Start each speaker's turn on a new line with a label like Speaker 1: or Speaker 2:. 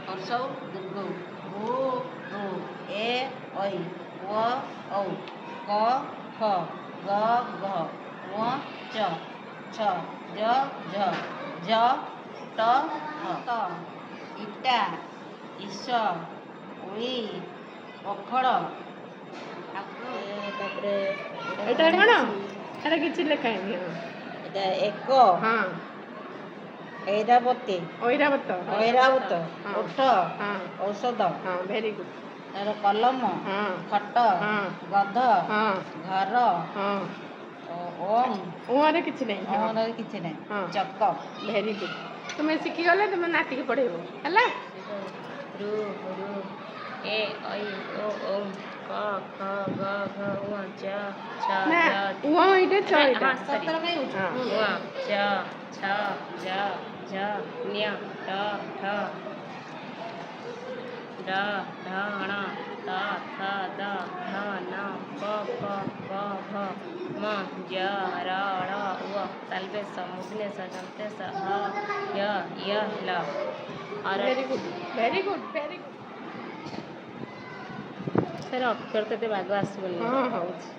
Speaker 1: हर्षौ दीर्घौ ऊ ऋ ए ऐ व औ क ख ग घ ङ च छ ज झ झ ट ठ ଇଟା ଇସ ଉଳି ପଖଳ ତାପରେ
Speaker 2: ଏଇଟା କ'ଣ ଏଇଟା କିଛି ଲେଖା ହେଇନି।
Speaker 1: ଏଇଟା ଏକ
Speaker 2: ହଁ
Speaker 1: ଐରାବତୀ
Speaker 2: ଐରାବତ
Speaker 1: ଐରାବତ ଓଠ
Speaker 2: ହଁ
Speaker 1: ଔଷଧ
Speaker 2: ହଁ ଭେରି ଗୁଡ୍।
Speaker 1: ତାର କଲମ
Speaker 2: ହଁ
Speaker 1: ଖଟ
Speaker 2: ହଁ
Speaker 1: ଗଧ
Speaker 2: ହଁ
Speaker 1: ଘର
Speaker 2: ହଁ
Speaker 1: ଓಂ
Speaker 2: ଉଁରେ କିଛି ନାହିଁ। ହଁ
Speaker 1: ଅଣରେ କିଛି ନାହିଁ
Speaker 2: ହଁ
Speaker 1: ଚକ
Speaker 2: ଭେରି ଗୁଡ୍। ତୁମେ ଶିଖିଗଲେ ତୁମେ ନାତିକି ପଢ଼େଇବ ହେଲା।
Speaker 3: ରୁ ରୁ ଏ ଐ ଓ ଔ କ ଖ ଗ ଘ ଙ ଚ ଛ
Speaker 2: ନା
Speaker 3: ଜ
Speaker 2: ଉଁ ଏଇଟା ଛ ଏଇଟା
Speaker 3: ହଁ ସରି ଙ ଚ ଛ ଜ ଝ ଞ ଟ ଠ ଡ ଢ ଣ ତ ଥ ଦ ଧ ନ ପ ଫ ବ ଭ ମ ଜ ର ଳ ୱ ତାଲବେଶ ମୂର୍ଧନ୍ୟଷ ଦନ୍ତେଶ ହ ୟ ୟ ଲ
Speaker 2: very good very good very good.
Speaker 3: ତାର ଅକ୍ଷର ତ ଏତେ ବାଗ ଆସିବନି।
Speaker 2: ହଁ ହଉଛି।